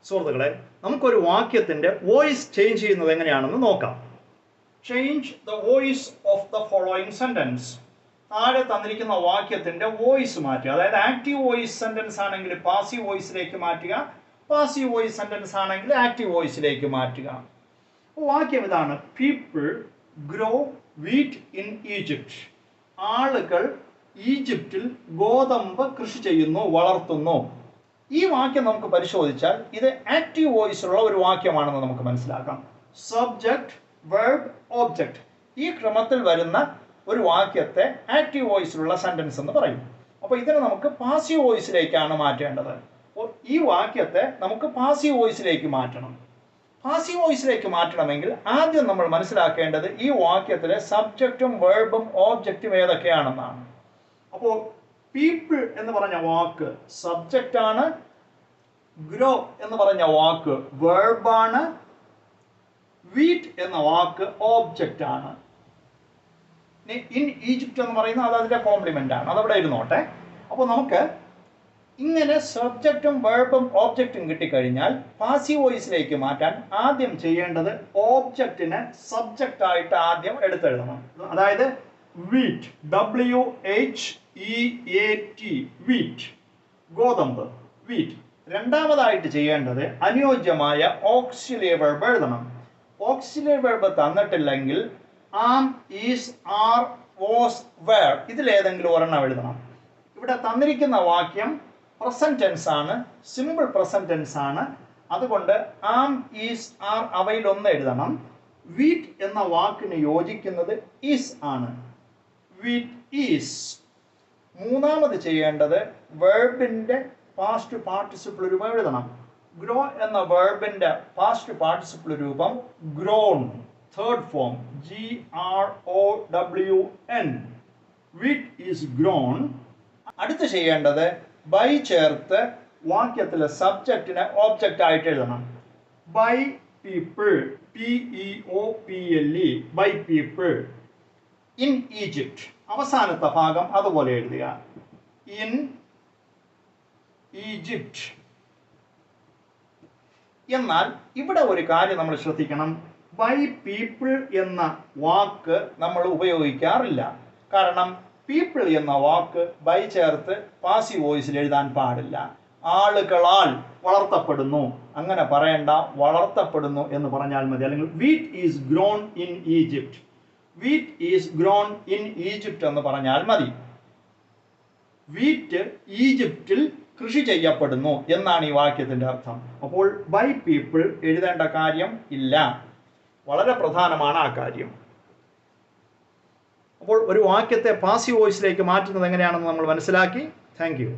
സുഹൃത്തുക്കളെ, നമുക്കൊരു വാക്യത്തിന്റെ വോയിസ് ചേഞ്ച് ചെയ്യുന്നത് എങ്ങനെയാണെന്ന് നോക്കാം. Change the voice of the following sentence. താഴെ തന്നിരിക്കുന്ന വാക്യത്തിന്റെ വോയിസ് മാറ്റുക. അതായത് ആക്റ്റീവ് വോയിസ് സെന്റൻസ് ആണെങ്കിൽ പാസീവ് വോയിസിലേക്ക് മാറ്റുക, പാസീവ് വോയിസ് സെന്റൻസ് ആണെങ്കിൽ ആക്റ്റീവ് വോയിസിലേക്ക് മാറ്റുക. വാക്യം ഇതാണ്: people grow wheat in Egypt. ആളുകൾ ഈജിപ്തിൽ ഗോതമ്പ് കൃഷി ചെയ്യുന്നു, വളർത്തുന്നു. ഈ വാക്യം നമുക്ക് പരിശോധിച്ചാൽ ഇത് ആക്റ്റീവ് വോയിസുള്ള ഒരു വാക്യമാണെന്ന് നമുക്ക് മനസ്സിലാക്കാം. സബ്ജക്റ്റ്, വെർബ്, ഓബ്ജക്റ്റ്, ഈ ക്രമത്തിൽ വരുന്ന ഒരു വാക്യത്തെ ആക്റ്റീവ് വോയിസിലുള്ള സെന്റൻസ് എന്ന് പറയും. അപ്പോൾ ഇതിനെ നമുക്ക് പാസീവ് വോയിസിലേക്കാണ് മാറ്റേണ്ടത്. അപ്പോൾ ഈ വാക്യത്തെ നമുക്ക് പാസീവ് വോയിസിലേക്ക് മാറ്റണം. പാസീവ് വോയിസിലേക്ക് മാറ്റണമെങ്കിൽ ആദ്യം നമ്മൾ മനസ്സിലാക്കേണ്ടത് ഈ വാക്യത്തിലെ സബ്ജക്റ്റും വെർബും ഓബ്ജക്റ്റും ഏതൊക്കെയാണെന്നാണ്. അപ്പോൾ പീപ്പിൾ എന്ന് പറഞ്ഞ വാക്ക് സബ്ജക്റ്റ് ആണ്, ഗ്രോ എന്ന് പറഞ്ഞ വാക്ക് വെർബാണ്, വീറ്റ് എന്ന വാക്ക് ഓബ്ജക്റ്റ് ആണ്. ഇൻ ഈജിപ്റ്റ് എന്ന് പറയുന്നത് അത് അതിന്റെ കോംപ്ലിമെന്റ് ആണ്, അതവിടെ ഇരുന്നോട്ടെ. അപ്പോൾ നമുക്ക് ഇങ്ങനെ സബ്ജക്റ്റും വെർബും ഓബ്ജക്റ്റും കിട്ടിക്കഴിഞ്ഞാൽ പാസീവ് വോയിസിലേക്ക് മാറ്റാൻ ആദ്യം ചെയ്യേണ്ടത് ഓബ്ജക്റ്റിനെ സബ്ജക്റ്റ് ആയിട്ട് ആദ്യം എടുത്തെഴുതണം. അതായത് വീറ്റ്, WHEAT, വീറ്റ്, ഗോതമ്പ്, വീറ്റ്. രണ്ടാമതായിട്ട് ചെയ്യേണ്ടത് അനുയോജ്യമായ ഓക്സിലറി വെർബ് എഴുതണം. ഓക്സിലറി വെർബ് തന്നിട്ടില്ലെങ്കിൽ am, is, are, was, were ഇതിലേതെങ്കിലും ഒരെണ്ണം എഴുതണം. ഇവിടെ തന്നിരിക്കുന്ന വാക്യം പ്രസന്റ് ടെൻസ് ആണ്, സിമ്പിൾ പ്രസന്റ് ടെൻസ് ആണ്. അതുകൊണ്ട് ആം, ഈസ്, ആർ അവയിലൊന്ന് എഴുതണം. വീറ്റ് എന്ന വാക്കിന് യോജിക്കുന്നത് ഈസ് ആണ്, വീറ്റ് ഈസ്. മൂന്നാമത് ചെയ്യേണ്ടത് വെർബിന്റെ പാസ്റ്റ് പാർട്ടിസിപ്പിൾ രൂപം എഴുതണം. ഗ്രോ എന്ന വെർബിന്റെ പാസ്റ്റ് പാർട്ടിസിപ്പിൾ രൂപം grown, third form GROWN, wheat is grown. അടുത്ത് ചെയ്യേണ്ടത് ബൈ ചേർത്ത് വാക്യത്തിലെ സബ്ജക്റ്റിനെ ഓബ്ജക്റ്റ് ആയിട്ട് എഴുതണം. By people, PEOPLE, by people. In Egypt അവസാനത്തെ ഭാഗം അതുപോലെ എഴുതുക, ഇൻ ഈജിപ്റ്റ്. എന്നാൽ ഇവിടെ ഒരു കാര്യം നമ്മൾ ശ്രദ്ധിക്കണം. ബൈ പീപ്പിൾ എന്ന വാക്ക് നമ്മൾ ഉപയോഗിക്കാറില്ല. കാരണം പീപ്പിൾ എന്ന വാക്ക് ബൈ ചേർത്ത് പാസീവ് വോയിസിൽ എഴുതാൻ പാടില്ല. ആളുകളാൽ വളർത്തപ്പെടുന്നു അങ്ങനെ പറയണ്ട, വളർത്തപ്പെടുന്നു എന്ന് പറഞ്ഞാൽ മതി. അല്ലെങ്കിൽ wheat is grown in Egypt, wheat is grown in Egypt എന്ന് പറഞ്ഞാൽ മതി. വീറ്റ് ഈജിപ്തിൽ കൃഷി ചെയ്യപ്പെടുന്നു എന്നാണ് ഈ വാക്യത്തിന്റെ അർത്ഥം. അപ്പോൾ ബൈ പീപ്പിൾ എഴുതേണ്ട കാര്യം ഇല്ല. വളരെ പ്രധാനമാണ് ആ കാര്യം. അപ്പോൾ ഒരു വാക്യത്തെ പാസീവ് വോയിസിലേക്ക് മാറ്റുന്നത് എങ്ങനെയാണെന്ന് നമ്മൾ മനസ്സിലാക്കി. Thank you.